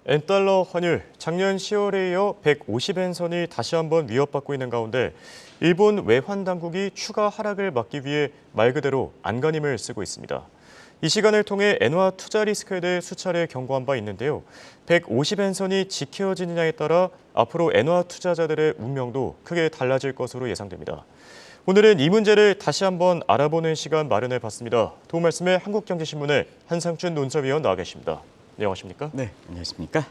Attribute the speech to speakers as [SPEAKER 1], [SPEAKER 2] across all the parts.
[SPEAKER 1] 엔달러 환율 작년 10월에 이어 150엔선이 다시 한번 위협받고 있는 가운데 일본 외환 당국이 추가 하락을 막기 위해 말 그대로 안간힘을 쓰고 있습니다. 이 시간을 통해 엔화 투자 리스크에 대해 수차례 경고한 바 있는데요. 150엔선이 지켜지느냐에 따라 앞으로 엔화 투자자들의 운명도 크게 달라질 것으로 예상됩니다. 오늘은 이 문제를 다시 한번 알아보는 시간 마련해 봤습니다. 도움 말씀에 한국경제신문의 한상춘 논설위원 나와 계십니다. 안녕하십니까?
[SPEAKER 2] 네, 안녕하십니까?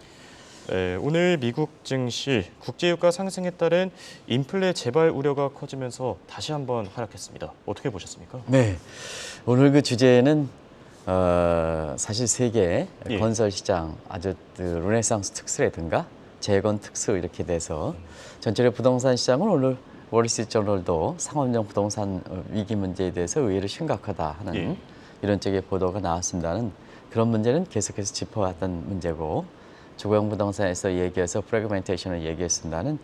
[SPEAKER 1] 네, 오늘 미국 증시 국제유가 상승에 따른 인플레 재발 우려가 커지면서 다시 한번 하락했습니다. 어떻게 보셨습니까?
[SPEAKER 2] 네, 오늘 그 주제는 사실 세계
[SPEAKER 1] 예.
[SPEAKER 2] 건설 시장 아주 르네상스 특수라든가 재건 특수 이렇게 돼서 전체적 부동산 시장은 오늘 월스트리트저널도 상업용 부동산 위기 문제에 대해서 의외로 심각하다 하는
[SPEAKER 1] 예.
[SPEAKER 2] 이런 쪽의 보도가 나왔습니다는 그런 문제는 계속해서 짚어왔던 문제고 조경 부동산에서 얘기해서 프래그멘테이션을 얘기했습니다는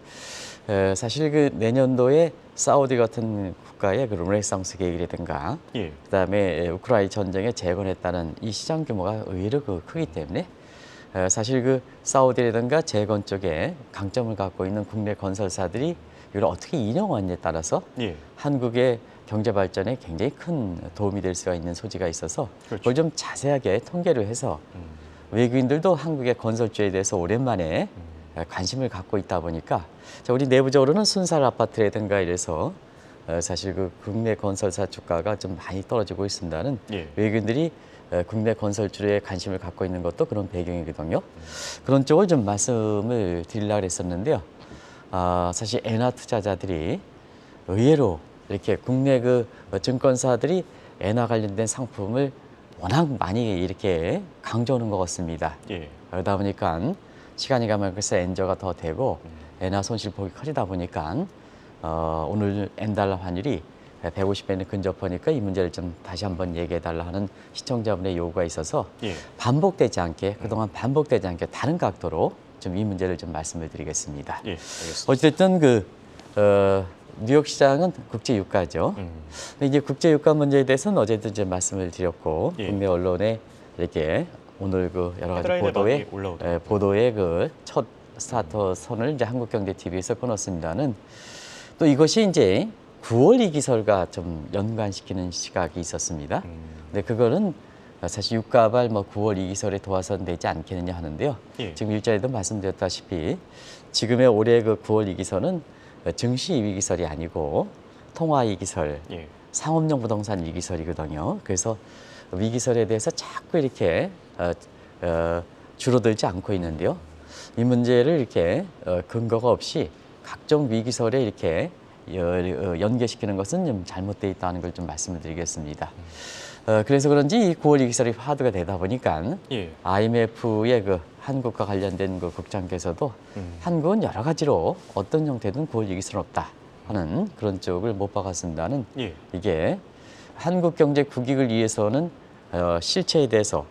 [SPEAKER 2] 사실 그 내년도에 사우디 같은 국가의 그 르네상스 계획이라든가
[SPEAKER 1] 예.
[SPEAKER 2] 그다음에 우크라이나 전쟁의 재건에 따른 이 시장 규모가 의외로 크기 때문에 사실 그 사우디라든가 재건 쪽에 강점을 갖고 있는 국내 건설사들이 이걸 어떻게 인용하느냐에 따라서
[SPEAKER 1] 예.
[SPEAKER 2] 한국의 경제 발전에 굉장히 큰 도움이 될 수가 있는 소지가 있어서
[SPEAKER 1] 그렇죠.
[SPEAKER 2] 그걸 좀 자세하게 통계를 해서 외국인들도 한국의 건설주에 대해서 오랜만에 관심을 갖고 있다 보니까 우리 내부적으로는 순살 아파트라든가 이래서 사실 그 국내 건설사 주가가 좀 많이 떨어지고 있습니다는
[SPEAKER 1] 예.
[SPEAKER 2] 외국인들이 국내 건설주에 관심을 갖고 있는 것도 그런 배경이거든요. 그런 쪽을 좀 말씀을 드리려고 했었는데요. 사실 엔화 투자자들이 의외로 이렇게 국내 그 증권사들이 엔화 관련된 상품을 워낙 많이 이렇게 강조하는 것 같습니다.
[SPEAKER 1] 예.
[SPEAKER 2] 그러다 보니까 시간이 가면 글쎄 엔저가 더 되고 엔화 손실폭이 커지다 보니까 오늘 엔달러 환율이 150엔을 근접하니까 이 문제를 좀 다시 한번 얘기해달라 하는 시청자분의 요구가 있어서
[SPEAKER 1] 예.
[SPEAKER 2] 반복되지 않게 그동안 반복되지 않게 다른 각도로 좀 이 문제를 좀 말씀을 드리겠습니다.
[SPEAKER 1] 예. 알겠습니다.
[SPEAKER 2] 어쨌든 뉴욕 시장은 국제 유가죠. 근데 이제 국제 유가 문제에 대해서는 어제도 이제 말씀을 드렸고
[SPEAKER 1] 예.
[SPEAKER 2] 국내 언론에 이렇게 오늘 그 여러 가지
[SPEAKER 1] 헤드라인에 많이 올라오더라고요.
[SPEAKER 2] 보도의 그 첫 스타터 선을 이제 한국경제TV에서 끊었습니다는 또 이것이 이제 9월 이기설과 좀 연관시키는 시각이 있었습니다. 근데 그거는 사실 유가발 9월 이기설에 도화선 되지 않겠느냐 하는데요.
[SPEAKER 1] 예.
[SPEAKER 2] 지금 일전에도 말씀드렸다시피 지금의 올해 그 9월 이기설은 증시 위기설이 아니고 통화 위기설,
[SPEAKER 1] 예.
[SPEAKER 2] 상업용 부동산 위기설이거든요. 그래서 위기설에 대해서 자꾸 이렇게 줄어들지 않고 있는데요. 이 문제를 이렇게 근거가 없이 각종 위기설에 이렇게 연계시키는 것은 좀 잘못되어 있다는 걸 좀 말씀을 드리겠습니다. 그래서 그런지 이 9월 위기설이 화두가 되다 보니까
[SPEAKER 1] 예.
[SPEAKER 2] IMF의 그 한국과 관련된 그 국장께서도 한국은 여러 가지로 어떤 형태든 9월 위기설은 없다 하는 그런 쪽을 못 박았습니다는
[SPEAKER 1] 예.
[SPEAKER 2] 이게 한국 경제 국익을 위해서는 실체에 대해서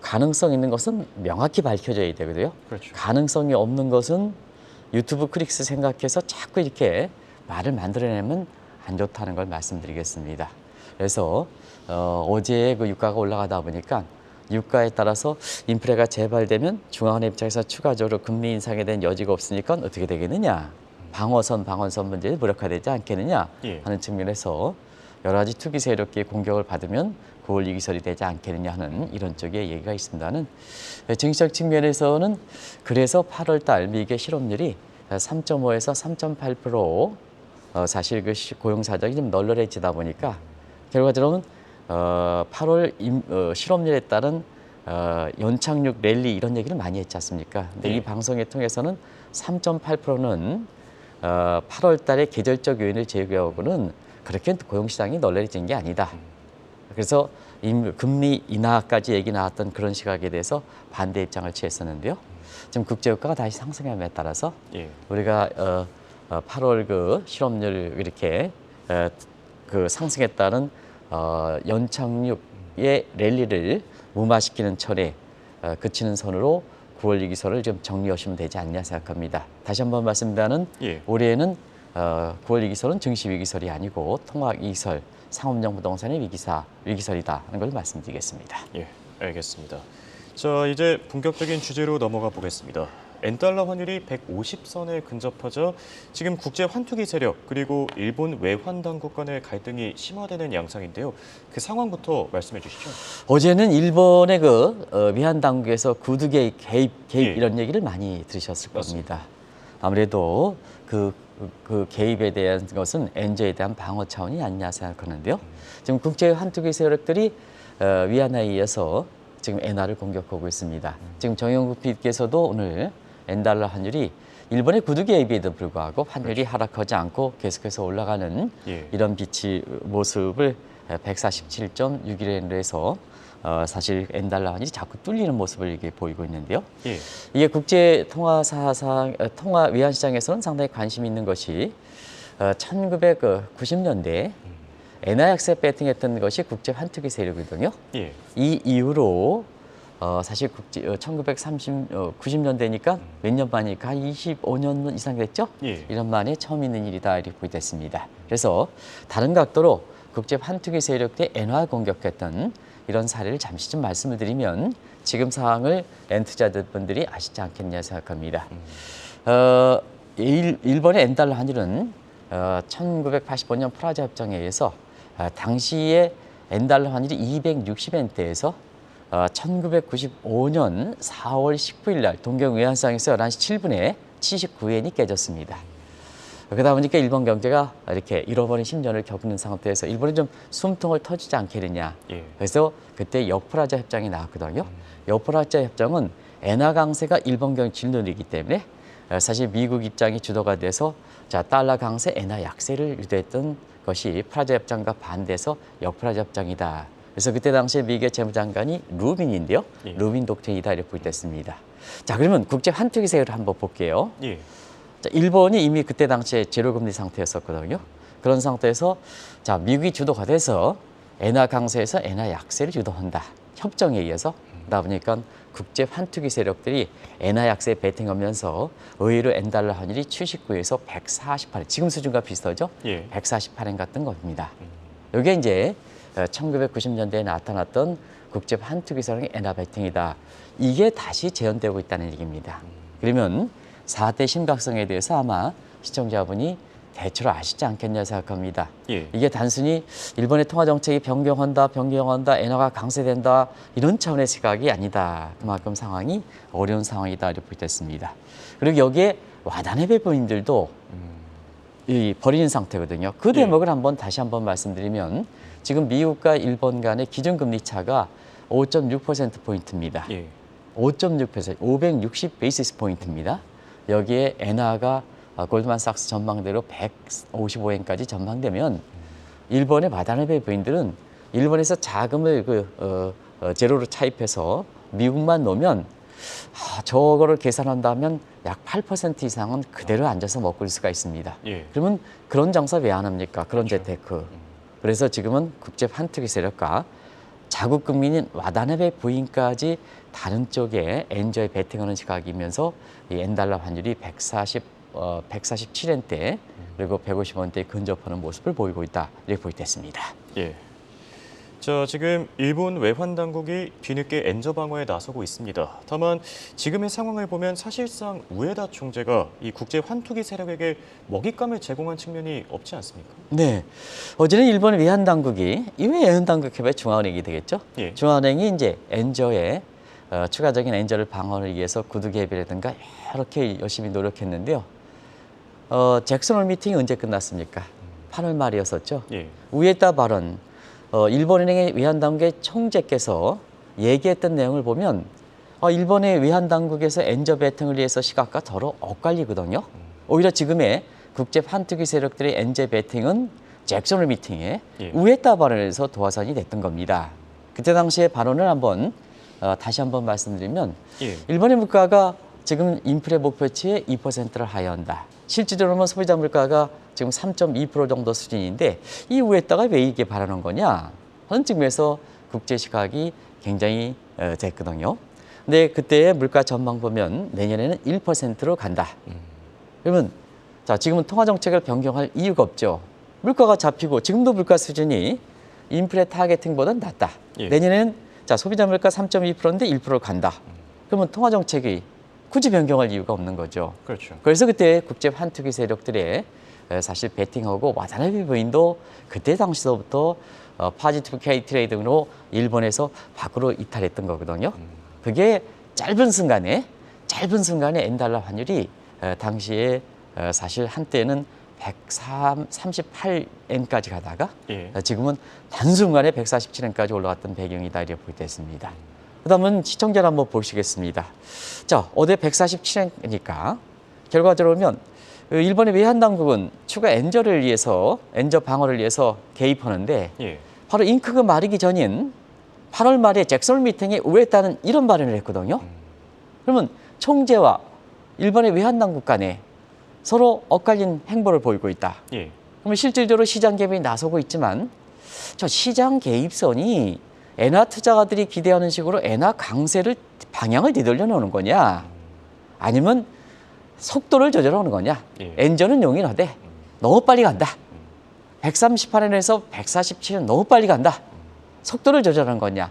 [SPEAKER 2] 가능성 있는 것은 명확히 밝혀져야 되거든요.
[SPEAKER 1] 그렇죠.
[SPEAKER 2] 가능성이 없는 것은 유튜브 클릭스 생각해서 자꾸 이렇게 말을 만들어내면 안 좋다는 걸 말씀드리겠습니다. 그래서 어제 그 유가가 올라가다 보니까 유가에 따라서 인플레가 재발되면 중앙은행 입장에서 추가적으로 금리 인상에 대한 여지가 없으니까 어떻게 되겠느냐. 방어선 문제에 무력화되지 않겠느냐
[SPEAKER 1] 예.
[SPEAKER 2] 하는 측면에서 여러 가지 투기 세력의 공격을 받으면 9월 위기설이 되지 않겠느냐 하는 이런 쪽의 얘기가 있습니다는 증시적 측면에서는 그래서 8월 달 미국의 실업률이 3.5에서 3.8% 사실 그 고용 사정이 좀 널널해지다 보니까 결과적으로는 8월 실업률에 따른 연착륙 랠리 이런 얘기를 많이 했지 않습니까? 근데
[SPEAKER 1] 네.
[SPEAKER 2] 이 방송에 통해서는 3.8%는 8월 달에 계절적 요인을 제외하고는 그렇게 고용시장이 널널해진 게 아니다. 그래서 금리 인하까지 얘기 나왔던 그런 시각에 대해서 반대 입장을 취했었는데요. 지금 국제유가가 다시 상승함에 따라서
[SPEAKER 1] 예.
[SPEAKER 2] 우리가 8월 그 실업률 이렇게 그 상승에 따른 연착륙의 랠리를 무마시키는 철에 그치는 선으로 9월 위기설을 좀 정리하시면 되지 않냐 생각합니다. 다시 한번 말씀드리면
[SPEAKER 1] 예.
[SPEAKER 2] 올해는 9월 위기설은 증시 위기설이 아니고 통화 위기설, 상업용 부동산의 위기설이다 하는 걸 말씀드리겠습니다.
[SPEAKER 1] 예. 알겠습니다. 자, 이제 본격적인 주제로 넘어가 보겠습니다. 엔달러 환율이 150선에 근접하자 지금 국제 환투기 세력 그리고 일본 외환 당국 간의 갈등이 심화되는 양상인데요. 그 상황부터 말씀해 주시죠.
[SPEAKER 2] 어제는 일본의 외환 당국에서 구두 개입
[SPEAKER 1] 예.
[SPEAKER 2] 이런 얘기를 많이 들으셨을 겁니다. 아무래도 그 개입에 대한 것은 엔저에 대한 방어 차원이 아니냐 생각하는데요. 지금 국제 환투기 세력들이 위안화에 의해서 지금 엔화를 공격하고 있습니다. 지금 정영국 PD께서도 오늘 엔달러 환율이 일본의 구두 개입에도 불구하고 환율이 하락하지 않고 계속해서 올라가는
[SPEAKER 1] 예.
[SPEAKER 2] 이런 모습을 147.61엔으로 해서 사실 엔달러 환율이 자꾸 뚫리는 모습을 이게 보이고 있는데요.
[SPEAKER 1] 예.
[SPEAKER 2] 이게 국제 통화 외환 시장에서는 상당히 관심이 있는 것이 1990년대 엔화 약세 배팅했던 것이 국제 환투기 세력이거든요.
[SPEAKER 1] 예.
[SPEAKER 2] 이 이후로 사실 1990년대니까 몇 년 만이니까 25년 이상 됐죠?
[SPEAKER 1] 예.
[SPEAKER 2] 이런 만에 처음 있는 일이다 이렇게 보겠습니다. 그래서 다른 각도로 국제 환투기 세력들의 엔화 공격했던 이런 사례를 잠시 좀 말씀을 드리면 지금 상황을 엔투자들분들이 아시지 않겠냐 생각합니다. 일본의 엔달러 환율은 1985년 프라자 협정에 의해서 당시에 엔달러 환율이 260엔대에서 1995년 4월 19일 날 동경 외환시장에서 11시 7분에 79엔이 깨졌습니다. 그러다 보니까 일본 경제가 이렇게 잃어버린 10년을 겪는 상태에서 일본이 좀 숨통을 터지지 않겠느냐.
[SPEAKER 1] 예.
[SPEAKER 2] 그래서 그때 역프라자 협정이 나왔거든요. 역프라자 협정은 엔화 강세가 일본 경제 질러내기 때문에 사실 미국 입장이 주도가 돼서 달러 강세, 엔화 약세를 유도했던 것이 프라자 협정과 반대해서 역프라자 협정이다. 그래서 그때 당시에 미국의 재무장관이 루빈인데요.
[SPEAKER 1] 예.
[SPEAKER 2] 루빈 독트린이다 이렇게 부르됐습니다. 자, 그러면 국제 환투기 세력을 한번 볼게요.
[SPEAKER 1] 예.
[SPEAKER 2] 자, 일본이 이미 그때 당시에 제로금리 상태였었거든요. 그런 상태에서 미국이 주도가 돼서 엔화 강세에서 엔화 약세를 유도한다. 협정에 의해서. 그러다 보니까 국제 환투기 세력들이 엔화 약세에 베팅하면서 의외로 엔달러 환율이 79에서 148엔, 지금 수준과 비슷하죠?
[SPEAKER 1] 예.
[SPEAKER 2] 148엔 같은 겁니다. 이게 이제 1990년대에 나타났던 국제 환투기 세력의 엔화 베팅이다. 이게 다시 재현되고 있다는 얘기입니다. 그러면 사태 심각성에 대해서 아마 시청자분이 대체로 아시지 않겠냐 생각합니다.
[SPEAKER 1] 예.
[SPEAKER 2] 이게 단순히 일본의 통화 정책이 변경한다, 엔화가 강세된다 이런 차원의 시각이 아니다. 그만큼 상황이 어려운 상황이다 이렇게 보겠습니다. 그리고 여기에 와다네 배포인들도 버리는 상태거든요. 그 대목을 다시 한번 말씀드리면 지금 미국과 일본 간의 기준금리 차가 5.6%포인트입니다.
[SPEAKER 1] 예.
[SPEAKER 2] 5.6%, 560 베이시스 포인트입니다. 여기에 엔화가 골드만삭스 전망대로 155엔까지 전망되면 일본의 와다나베 부인들은 일본에서 자금을 제로로 차입해서 미국만 놓으면 저거를 계산한다면 약 8% 이상은 그대로 앉아서 먹을 수가 있습니다.
[SPEAKER 1] 예.
[SPEAKER 2] 그러면 그런 장사 왜 안 합니까? 그런 재테크. 그래서 지금은 국제 환투기 세력과 자국 국민인 와다나베 부인까지 다른 쪽에 엔저에 베팅하는 시각이면서 이 엔달러 환율이 147엔대 그리고 150원대에 근접하는 모습을 보이고 있다 이렇게 보겠습니다.
[SPEAKER 1] 예. 자, 지금 일본 외환 당국이 뒤늦게 엔저 방어에 나서고 있습니다. 다만 지금의 상황을 보면 사실상 우에다 총재가 이 국제 환투기 세력에게 먹잇감을 제공한 측면이 없지 않습니까?
[SPEAKER 2] 네, 어제는 일본 외환 당국이 이외 외환 당국 협회 중앙은행이 되겠죠.
[SPEAKER 1] 예.
[SPEAKER 2] 중앙은행이 이제 엔저에 추가적인 엔저를 방어를 위해서 구두 개입이라든가 이렇게 열심히 노력했는데요. 잭슨홀 미팅이 언제 끝났습니까? 8월 말이었었죠.
[SPEAKER 1] 예.
[SPEAKER 2] 우에다 발언. 일본은행의 외환당국의 총재께서 얘기했던 내용을 보면 일본의 외환당국에서 엔저 베팅을 위해서 시각과 더러 엇갈리거든요. 오히려 지금의 국제 환투기 세력들의 엔저 베팅은 잭슨홀 미팅에
[SPEAKER 1] 예.
[SPEAKER 2] 우에다 발언에서 도화선이 됐던 겁니다. 그때 당시의 발언을 다시 한번 말씀드리면
[SPEAKER 1] 예.
[SPEAKER 2] 일본의 물가가 지금 인플레 목표치의 2%를 하회한다. 실질적으로는 소비자 물가가 지금 3.2% 정도 수준인데 이 우에다가 왜 이게 바라는 거냐 하는 측면에서 국제 시각이 굉장히 됐거든요. 근데 그때의 물가 전망 보면 내년에는 1%로 간다. 그러면 지금은 통화 정책을 변경할 이유가 없죠. 물가가 잡히고 지금도 물가 수준이 인플레 타겟팅보다는 낮다.
[SPEAKER 1] 예.
[SPEAKER 2] 내년에는 자, 소비자 물가 3.2%인데 1%를 간다. 그러면 통화 정책이 굳이 변경할 이유가 없는 거죠.
[SPEAKER 1] 그렇죠.
[SPEAKER 2] 그래서 그때 국제 환투기 세력들의 사실 베팅하고 와타나베 부인도 그때 당시서부터 파지티브 K 트레이딩으로 일본에서 밖으로 이탈했던 거거든요. 그게 짧은 순간에 엔달러 환율이 당시에 사실 한때는 138엔까지 가다가
[SPEAKER 1] 예.
[SPEAKER 2] 지금은 단순간에 147엔까지 올라갔던 배경이다 이렇게 보게 됐습니다. 그다음은 시청자를 한번 보시겠습니다. 자, 어제 147엔이니까 결과적으로 보면 일본의 외환 당국은 추가 엔저 방어를 위해서 개입하는데
[SPEAKER 1] 예.
[SPEAKER 2] 바로 잉크가 마르기 전인 8월 말에 잭슨 미팅에 우회했다는 이런 발언을 했거든요. 그러면 총재와 일본의 외환 당국 간에 서로 엇갈린 행보를 보이고 있다.
[SPEAKER 1] 예.
[SPEAKER 2] 그러면 실질적으로 시장 개입이 나서고 있지만 저 시장 개입선이 엔화 투자가들이 기대하는 식으로 엔화 강세를 방향을 뒤돌려 놓는 거냐, 아니면 속도를 조절하는 거냐.
[SPEAKER 1] 예.
[SPEAKER 2] 엔저는 용인하되 너무 빨리 간다. 138엔에서 147엔 너무 빨리 간다. 속도를 조절한 거냐.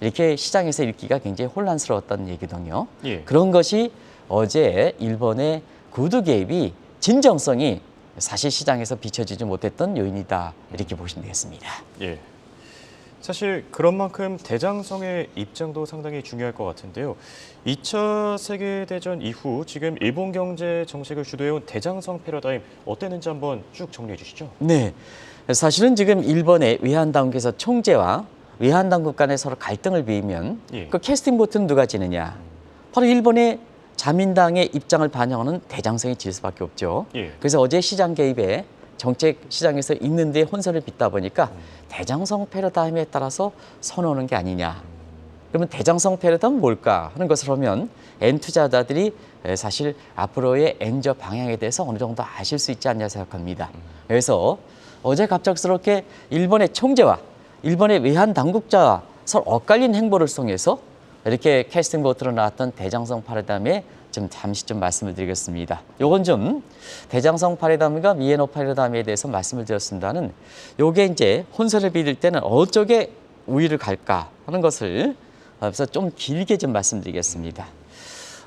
[SPEAKER 2] 이렇게 시장에서 읽기가 굉장히 혼란스러웠던 얘기거든요.
[SPEAKER 1] 예.
[SPEAKER 2] 그런 것이 어제 일본의 구두 개입이 진정성이 사실 시장에서 비춰지지 못했던 요인이다. 이렇게 보시면 되겠습니다.
[SPEAKER 1] 예. 사실 그런 만큼 대장성의 입장도 상당히 중요할 것 같은데요. 2차 세계대전 이후 지금 일본 경제 정책을 주도해온 대장성 패러다임 어땠는지 한번 쭉 정리해 주시죠.
[SPEAKER 2] 네. 사실은 지금 일본의 외환당국에서 총재와 외환당국 간에 서로 갈등을 비우면
[SPEAKER 1] 예.
[SPEAKER 2] 그 캐스팅 보트는 누가 지느냐. 바로 일본의 자민당의 입장을 반영하는 대장성이 질 수밖에 없죠.
[SPEAKER 1] 예.
[SPEAKER 2] 그래서 어제 시장 개입에 정책 시장에서 있는데 혼선을 빚다 보니까 대장성 패러다임에 따라서 선호하는 게 아니냐. 그러면 대장성 패러다임은 뭘까 하는 것을 보면 N 투자자들이 사실 앞으로의 엔저 방향에 대해서 어느 정도 아실 수 있지 않냐 생각합니다. 그래서 어제 갑작스럽게 일본의 총재와 일본의 외환 당국자와 서로 엇갈린 행보를 통해서 이렇게 캐스팅 보트로 나왔던 대장성 패러다임에 좀 잠시 좀 말씀을 드리겠습니다. 요건 좀 대장성 패러다임과 미에노 패러다임에 대해서 말씀을 드렸습니다는 요게 이제 혼선을 빚을 때는 어쪽에 우위를 갈까 하는 것을 그래서 좀 길게 좀 말씀드리겠습니다.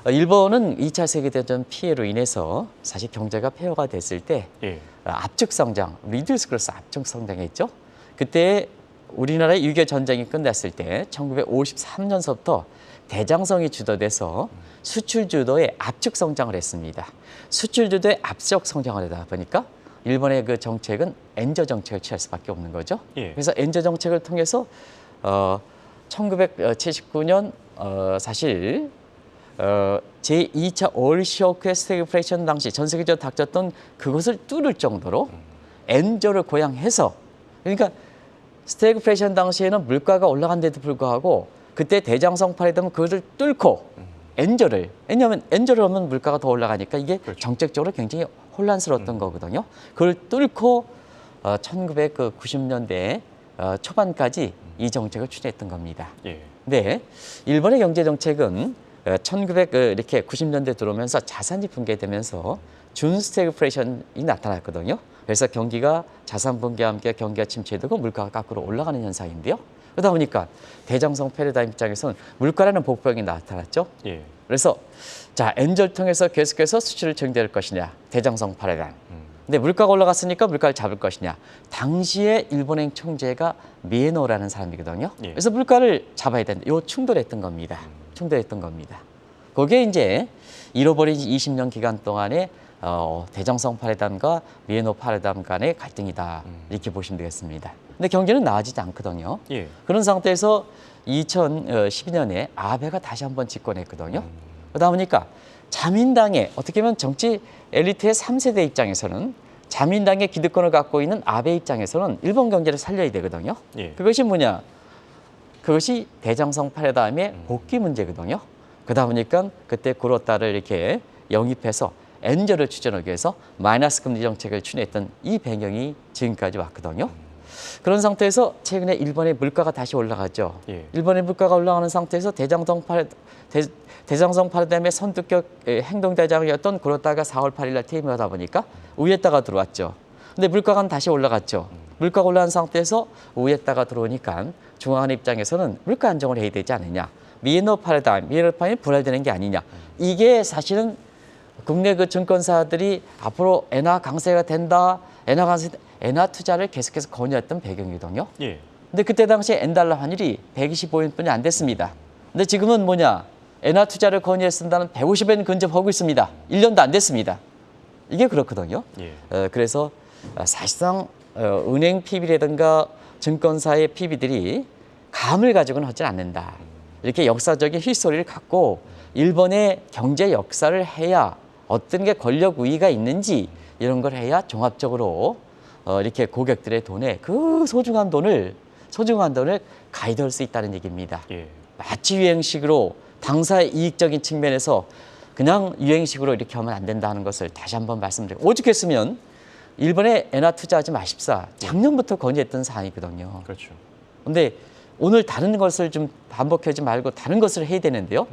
[SPEAKER 2] 일본은 2차 세계대전 피해로 인해서 사실 경제가 폐허가 됐을 때
[SPEAKER 1] 예.
[SPEAKER 2] 압축 성장, 리듀스 그로스 압축 성장했죠. 그때 우리나라의 6.25 전쟁이 끝났을 때 1953년서부터 대장성이 주도돼서 수출 주도의 압축 성장을 했습니다. 수출 주도의 압축 성장을 하다 보니까 일본의 그 정책은 엔저 정책을 취할 수밖에 없는 거죠.
[SPEAKER 1] 예.
[SPEAKER 2] 그래서 엔저 정책을 통해서 1979년 사실 제2차 오일 쇼크의 스태그플레이션 당시 전 세계적으로 닥쳤던 그것을 뚫을 정도로 엔저를 고양해서, 그러니까 스태그플레이션 당시에는 물가가 올라간데도 불구하고 그때 대장성 패러다임은 그것을 뚫고 엔저를, 왜냐하면 엔저를 하면 물가가 더 올라가니까 이게
[SPEAKER 1] 그렇죠.
[SPEAKER 2] 정책적으로 굉장히 혼란스러웠던 거거든요. 그걸 뚫고 1990년대 초반까지 이 정책을 추진했던 겁니다.
[SPEAKER 1] 예.
[SPEAKER 2] 네, 일본의 경제 정책은 1990년대 들어오면서 자산이 붕괴되면서 준스태그플레이션이 나타났거든요. 그래서 경기가 자산 붕괴와 함께 경기가 침체되고 물가가 거꾸로 올라가는 현상인데요. 그러다 보니까 대장성 패러다임 입장에서는 물가라는 복병이 나타났죠.
[SPEAKER 1] 예.
[SPEAKER 2] 그래서 자, 엔저를 통해서 계속해서 수출을 증대할 것이냐, 대장성 패러다임. 근데 물가가 올라갔으니까 물가를 잡을 것이냐. 당시에 일본행 총재가 미에노라는 사람이거든요.
[SPEAKER 1] 예.
[SPEAKER 2] 그래서 물가를 잡아야 된다. 요 충돌했던 겁니다. 충돌했던 겁니다. 그게 이제 잃어버린 20년 기간 동안에 대장성 패러다임과 미에노 패러다임 간의 갈등이다. 이렇게 보시면 되겠습니다. 근데 경기는 나아지지 않거든요.
[SPEAKER 1] 예.
[SPEAKER 2] 그런 상태에서 2012년에 아베가 다시 한번 집권했거든요. 그러다 보니까 자민당의 어떻게 보면 정치 엘리트의 3세대 입장에서는 자민당의 기득권을 갖고 있는 아베 입장에서는 일본 경제를 살려야 되거든요.
[SPEAKER 1] 예.
[SPEAKER 2] 그것이 뭐냐? 그것이 대장성 패러다임의 복귀 문제거든요. 그러다 보니까 그때 구로타를 이렇게 영입해서 엔저를 추진하기 위해서 마이너스 금리 정책을 추진했던 이 배경이 지금까지 왔거든요. 그런 상태에서 최근에 일본의 물가가 다시 올라가죠.
[SPEAKER 1] 예.
[SPEAKER 2] 일본의 물가가 올라가는 상태에서 대장성 패러다임의 선두격 행동대장이었던 구로타가 4월 8일 날 퇴임하다 보니까 우에타가 들어왔죠. 근데 물가가 다시 올라갔죠. 물가가 올라간 상태에서 우에타가 들어오니까 중앙은행 입장에서는 물가 안정을 해야 되지 않느냐. 미너 파라다임이 분할되는 게 아니냐. 이게 사실은 국내 그 증권사들이 앞으로 엔화 강세가 된다. 엔화 투자를 계속해서 권유했던 배경이거든요.
[SPEAKER 1] 예.
[SPEAKER 2] 근데 그때 당시에 엔달러 환율이 125엔뿐이 안 됐습니다. 근데 지금은 뭐냐? 엔화 투자를 권유했습니다는 150엔 근접하고 있습니다. 1년도 안 됐습니다. 이게 그렇거든요.
[SPEAKER 1] 예.
[SPEAKER 2] 그래서 사실상 은행 PB라든가 증권사의 PB들이 감을 가지고는 하지 않는다. 이렇게 역사적인 히스토리를 갖고 일본의 경제 역사를 해야 어떤 게 권력 우위가 있는지 이런 걸 해야 종합적으로 이렇게 고객들의 돈에 그 소중한 돈을 가이드할 수 있다는 얘기입니다.
[SPEAKER 1] 예.
[SPEAKER 2] 마치 유행식으로 당사의 이익적인 측면에서 그냥 유행식으로 이렇게 하면 안 된다는 것을 다시 한번 말씀드리고 오죽했으면 일본에 엔화 투자하지 마십사 작년부터 건의했던 사안이거든요.
[SPEAKER 1] 그렇죠.
[SPEAKER 2] 근데 오늘 다른 것을 좀 반복하지 말고 다른 것을 해야 되는데요.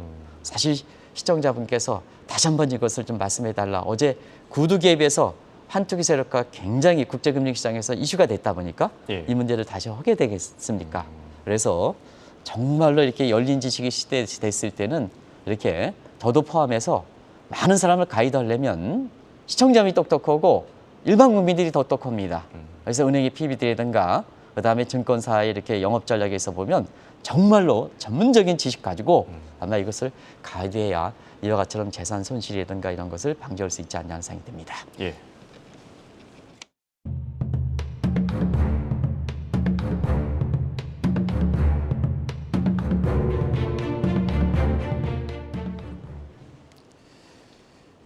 [SPEAKER 2] 사실 시청자분께서 다시 한번 이것을 좀 말씀해 달라. 어제 구두 개입에서 환투기 세력과 굉장히 국제금융시장에서 이슈가 됐다 보니까
[SPEAKER 1] 예.
[SPEAKER 2] 이 문제를 다시 하게 되겠습니까? 그래서 정말로 이렇게 열린 지식이 시대 됐을 때는 이렇게 저도 포함해서 많은 사람을 가이드하려면 시청자분이 똑똑하고 일반 국민들이 더 똑똑합니다. 그래서 은행의 PB들이든가 그다음에 증권사의 이렇게 영업 전략에서 보면 정말로 전문적인 지식 가지고 아마 이것을 가이드해야 이와 같이처럼 재산 손실이라든가 이런 것을 방지할 수 있지 않냐는 생각이 듭니다.
[SPEAKER 1] 예.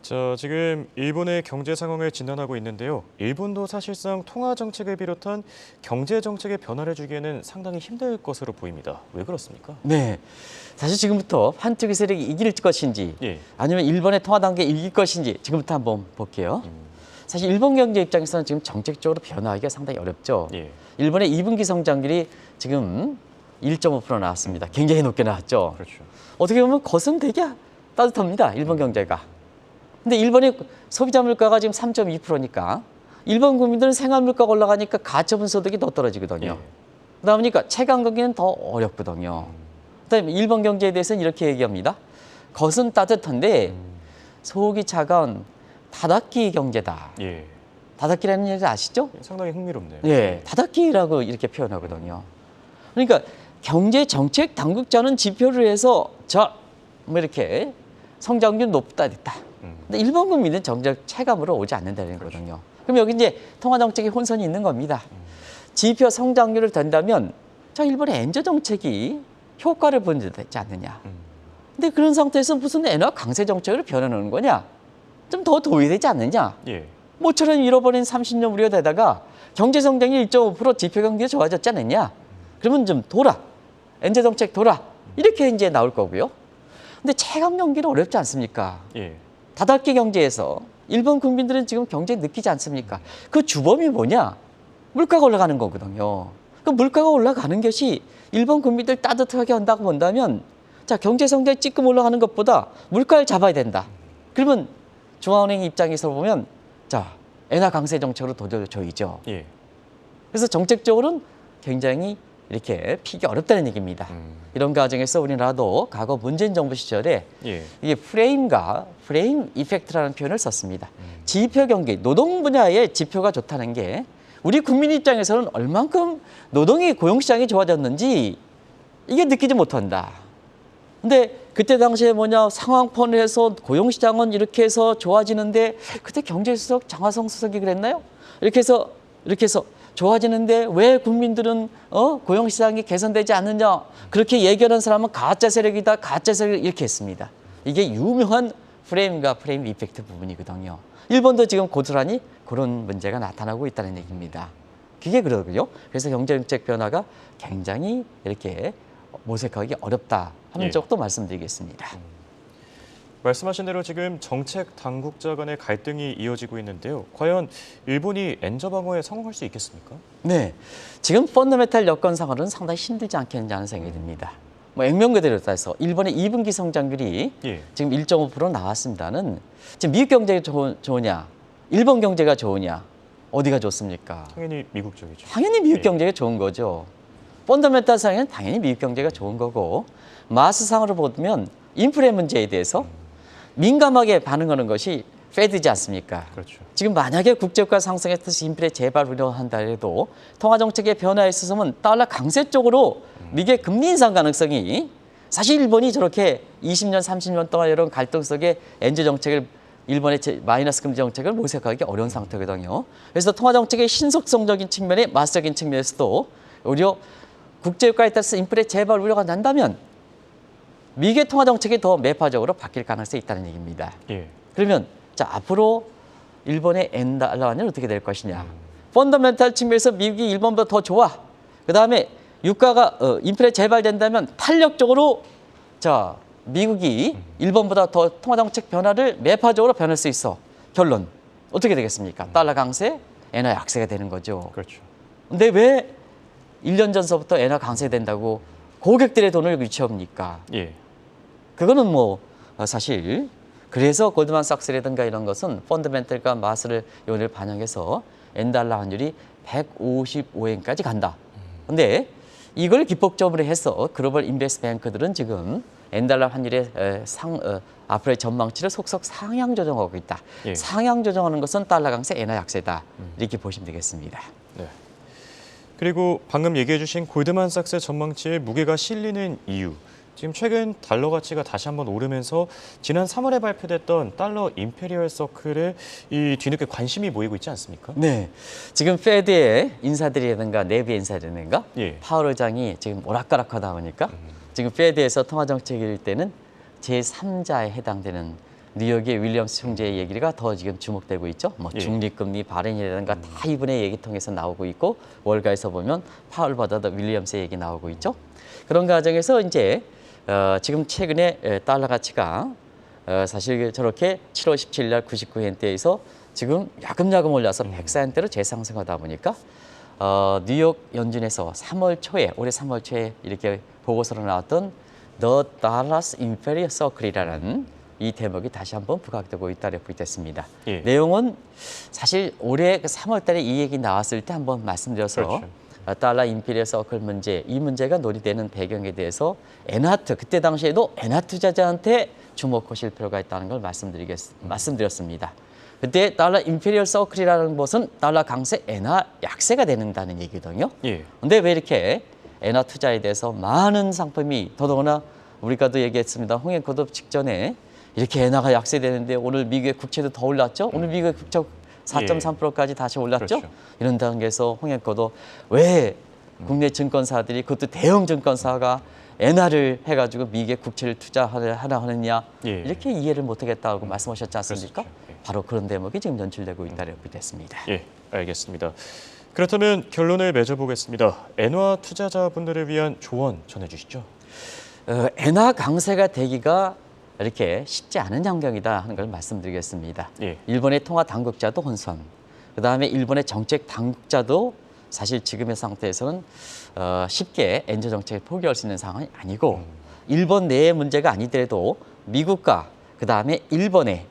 [SPEAKER 1] 자, 지금 일본의 경제 상황을 진단하고 있는데요. 일본도 사실상 통화 정책을 비롯한 경제 정책의 변화를 주기에는 상당히 힘들 것으로 보입니다. 왜 그렇습니까?
[SPEAKER 2] 네, 사실 지금부터 환투기 세력이 이길 것인지
[SPEAKER 1] 예.
[SPEAKER 2] 아니면 일본의 통화 단계에 이길 것인지 지금부터 한번 볼게요. 사실 일본 경제 입장에서는 지금 정책적으로 변화하기가 상당히 어렵죠.
[SPEAKER 1] 예.
[SPEAKER 2] 일본의 2분기 성장률이 지금 1.5% 나왔습니다. 굉장히 높게 나왔죠.
[SPEAKER 1] 그렇죠.
[SPEAKER 2] 어떻게 보면 겉은 되게 따뜻합니다. 일본 경제가. 근데 일본의 소비자 물가가 지금 3.2%니까 일본 국민들은 생활 물가가 올라가니까 가처분 소득이 더 떨어지거든요.
[SPEAKER 1] 예.
[SPEAKER 2] 그러다 보니까 체감 경기는 더 어렵거든요. 그다음에 일본 경제에 대해서는 이렇게 얘기합니다. 겉은 따뜻한데 속이 차가운 다다키 경제다.
[SPEAKER 1] 예.
[SPEAKER 2] 다다키라는 얘기 아시죠?
[SPEAKER 1] 상당히 흥미롭네요.
[SPEAKER 2] 예, 다다키라고 이렇게 표현하거든요. 그러니까 경제 정책 당국자는 지표를 해서 뭐 이렇게 성장률 높다 됐다. 근데 일본 국민은 정작 체감으로 오지 않는다는 거거든요. 그럼 여기 이제 통화 정책의 혼선이 있는 겁니다. 지표 성장률을 된다면 자 일본의 엔저 정책이 효과를 보여주지 않느냐. 근데 그런 상태에서 무슨 엔화 강세 정책으로 변해놓는 거냐? 좀 더 도의되지 않느냐?
[SPEAKER 1] 예.
[SPEAKER 2] 모처럼 잃어버린 30년 우려되다가 경제 성장이 1.5% 지표 경기가 좋아졌지 않느냐? 그러면 좀 돌아. 엔저 정책 돌아. 이렇게 이제 나올 거고요. 근데 체감 경기는 어렵지 않습니까?
[SPEAKER 1] 예.
[SPEAKER 2] 다닫기 경제에서 일본 국민들은 지금 경제 느끼지 않습니까? 그 주범이 뭐냐? 물가가 올라가는 거거든요. 그 물가가 올라가는 것이 일본 국민들 따뜻하게 한다고 본다면 자 경제 성장이 찌끔 올라가는 것보다 물가를 잡아야 된다. 그러면 중앙은행 입장에서 보면 자 엔화 강세 정책으로 도전줘야죠.
[SPEAKER 1] 예.
[SPEAKER 2] 그래서 정책적으로는 굉장히 이렇게 피기 어렵다는 얘기입니다. 이런 과정에서 우리나라도 과거 문재인 정부 시절에
[SPEAKER 1] 예.
[SPEAKER 2] 이게 프레임 이펙트라는 표현을 썼습니다. 지표 경기, 노동 분야의 지표가 좋다는 게 우리 국민 입장에서는 얼만큼 노동이 고용시장이 좋아졌는지 이게 느끼지 못한다. 근데 그때 당시에 뭐냐 상황폰을 해서 고용시장은 이렇게 해서 좋아지는데 그때 경제수석 장하성 수석이 그랬나요? 이렇게 해서 좋아지는데 왜 국민들은 고용시장이 개선되지 않느냐 그렇게 얘기하는 사람은 가짜 세력이다 가짜 세력 이렇게 했습니다. 이게 유명한 프레임 이펙트 부분이거든요. 일본도 지금 고스란히 그런 문제가 나타나고 있다는 얘기입니다. 그게 그러고요. 그래서 경제정책 변화가 굉장히 이렇게 모색하기 어렵다 하는
[SPEAKER 1] 예.
[SPEAKER 2] 쪽도 말씀드리겠습니다.
[SPEAKER 1] 말씀하신 대로 지금 정책 당국자 간의 갈등이 이어지고 있는데요. 과연 일본이 엔저 방어에 성공할 수 있겠습니까?
[SPEAKER 2] 네, 지금 펀더멘탈 여건상으로는 상당히 힘들지 않겠냐는 생각이 듭니다. 뭐 액면 그대로 따서 일본의 2분기 성장률이
[SPEAKER 1] 예.
[SPEAKER 2] 지금 1.5% 나왔습니다는 지금 미국 경제가 좋으냐, 일본 경제가 좋으냐, 어디가 좋습니까?
[SPEAKER 1] 당연히 미국 쪽이죠.
[SPEAKER 2] 당연히 미국
[SPEAKER 1] 예.
[SPEAKER 2] 경제가 좋은 거죠. 펀더멘탈상에는 당연히 미국 경제가 좋은 거고 마스상으로 보면 인플레 문제에 대해서 민감하게 반응하는 것이 페드지 않습니까?
[SPEAKER 1] 그렇죠.
[SPEAKER 2] 지금 만약에 국제유가 상승에 따라서 인플레 재발 우려한다 해도 통화정책의 변화에 있어서는 달러 강세 쪽으로 미국의 금리 인상 가능성이 사실 일본이 저렇게 20년, 30년 동안 이런 갈등 속에 엔저 정책을 일본의 마이너스 금리 정책을 모색하기 어려운 상태거든요. 그래서 통화정책의 신속성적인 측면에 마스적인 측면에서도 오히려 국제유가에 따라서 인플레 재발 우려가 난다면 미국의 통화정책이 더 매파적으로 바뀔 가능성이 있다는 얘기입니다.
[SPEAKER 1] 예.
[SPEAKER 2] 그러면 자 앞으로 일본의 엔달러는 어떻게 될 것이냐. 펀더멘탈 측면에서 미국이 일본보다 더 좋아. 그다음에 유가가 인플레 재발된다면 탄력적으로 자 미국이 일본보다 더 통화정책 변화를 매파적으로 변할 수 있어. 결론 어떻게 되겠습니까? 달러 강세, 엔화 약세가 되는 거죠.
[SPEAKER 1] 그렇죠.
[SPEAKER 2] 근데 왜 1년 전서부터 엔화 강세된다고 고객들의 돈을 유치합니까?
[SPEAKER 1] 예.
[SPEAKER 2] 그거는 뭐 사실 그래서 골드만삭스라든가 이런 것은 펀더멘털과 마스를 요인을 반영해서 엔달러 환율이 155엔까지 간다. 근데 이걸 기폭적으로 해서 글로벌 인베스트뱅크들은 지금 엔달러 환율의 앞으로의 전망치를 속속 상향 조정하고 있다.
[SPEAKER 1] 예.
[SPEAKER 2] 상향 조정하는 것은 달러 강세, 엔화 약세다. 이렇게 보시면 되겠습니다.
[SPEAKER 1] 네. 그리고 방금 얘기해 주신 골드만삭스의 전망치에 무게가 실리는 이유. 지금 최근 달러 가치가 다시 한번 오르면서 지난 3월에 발표됐던 달러 임페리얼 서클에 이 뒤늦게 관심이 모이고 있지 않습니까?
[SPEAKER 2] 네, 지금 페드의 인사들이라든가 내부의 인사들이라든가
[SPEAKER 1] 예.
[SPEAKER 2] 파월 의장이 지금 오락가락하다 보니까 지금 페드에서 통화 정책일 때는 제3자에 해당되는 뉴욕의 윌리엄스 총재의 얘기가 더 지금 주목되고 있죠. 뭐
[SPEAKER 1] 예.
[SPEAKER 2] 중립금리 발행이라든가 다 이분의 얘기 통해서 나오고 있고 월가에서 보면 파월보다도 윌리엄스의 얘기 나오고 있죠. 그런 과정에서 이제 지금 최근에 달러 가치가 사실 저렇게 7월 17일 날 99엔대에서 지금 야금야금 올라서 104엔대로 재상승하다 보니까 뉴욕 연준에서 3월 초에 올해 3월 초에 이렇게 보고서로 나왔던 The Dallas Imperial Circle이라는 이 대목이 다시 한번 부각되고 있다고 됐습니다.
[SPEAKER 1] 예.
[SPEAKER 2] 내용은 사실 올해 3월 달에 이 얘기 나왔을 때 한번 말씀드려서
[SPEAKER 1] 그렇죠.
[SPEAKER 2] 달러 임페리얼 서클 문제, 이 문제가 논의되는 배경에 대해서 엔하트, 그때 당시에도 엔하 투자자한테 주목하실 필요가 있다는 걸 말씀드렸습니다. 그때 달러 임페리얼 서클이라는 것은 달러 강세, 엔화 약세가 되는다는 얘기거든요.
[SPEAKER 1] 예.
[SPEAKER 2] 근데 왜 이렇게 엔화 투자에 대해서 많은 상품이 더더구나 우리가도 얘기했습니다. 홍행코도 직전에 이렇게 엔화가 약세되는데 오늘 미국의 국채도 더 올랐죠. 오늘 미국의 국채 4.3%까지 다시 올랐죠.
[SPEAKER 1] 그렇죠.
[SPEAKER 2] 이런 단계에서 홍행코도 왜 국내 증권사들이 그것도 대형 증권사가 엔화를 해가지고 미국의 국채를 투자하려 하느냐
[SPEAKER 1] 예.
[SPEAKER 2] 이렇게 이해를 못하겠다고 말씀하셨지 않습니까?
[SPEAKER 1] 그렇죠. 예.
[SPEAKER 2] 바로 그런 대목이 지금 연출되고 있다고 됐습니다.
[SPEAKER 1] 예, 알겠습니다. 그렇다면 결론을 맺어보겠습니다. 엔화 투자자분들을 위한 조언 전해주시죠.
[SPEAKER 2] 엔화 강세가 되기가 이렇게 쉽지 않은 환경이다 하는 걸 말씀드리겠습니다.
[SPEAKER 1] 예.
[SPEAKER 2] 일본의 통화 당국자도 혼선, 그다음에 일본의 정책 당국자도 사실 지금의 상태에서는 쉽게 엔저 정책을 포기할 수 있는 상황이 아니고 일본 내의 문제가 아니더라도 미국과 그다음에 일본의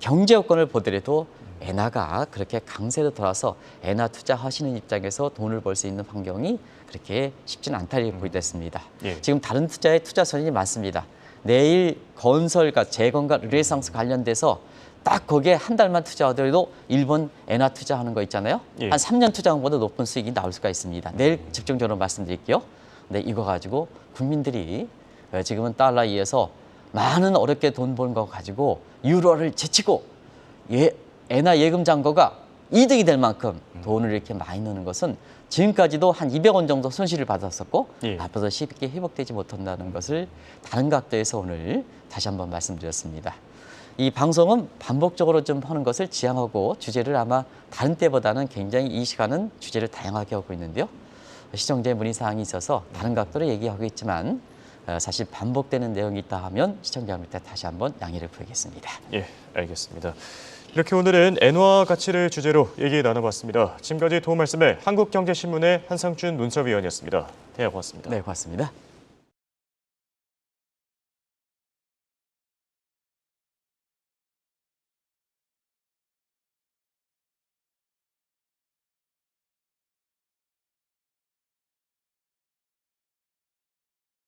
[SPEAKER 2] 경제 여건을 보더라도 엔화가 그렇게 강세로 돌아서 엔화 투자하시는 입장에서 돈을 벌 수 있는 환경이 그렇게 쉽지는 않다고 보이됐습니다.
[SPEAKER 1] 예.
[SPEAKER 2] 지금 다른 투자의 투자선이 많습니다. 내일 건설과 재건과 르네상스 관련돼서 딱 거기에 한 달만 투자하더라도 일본 엔화 투자하는 거 있잖아요.
[SPEAKER 1] 예.
[SPEAKER 2] 한 3년 투자한 것보다 높은 수익이 나올 수가 있습니다. 내일 집중적으로 말씀드릴게요. 근데 이거 가지고 국민들이 지금은 달러에 의해서 많은 어렵게 돈 번 거 가지고 유로를 제치고 엔화 예금 잔고가 이득이 될 만큼 돈을 이렇게 많이 넣는 것은 지금까지도 한 200원 정도 손실을 받았었고
[SPEAKER 1] 예.
[SPEAKER 2] 앞으로 쉽게 회복되지 못한다는 것을 다른 각도에서 오늘 다시 한번 말씀드렸습니다. 이 방송은 반복적으로 좀 하는 것을 지향하고 주제를 아마 다른 때보다는 굉장히 이 시간은 주제를 다양하게 하고 있는데요. 시청자의 문의사항이 있어서 다른 각도로 얘기하고 있지만 사실 반복되는 내용이 있다 하면 시청자분들께 다시 한번 양해를 구하겠습니다.
[SPEAKER 1] 예, 알겠습니다. 이렇게 오늘은 엔화 가치를 주제로 얘기 나눠봤습니다. 지금까지 도움 말씀에 한국경제신문의 한상준 논설위원이었습니다. 대화 고맙습니다.
[SPEAKER 2] 네, 고맙습니다.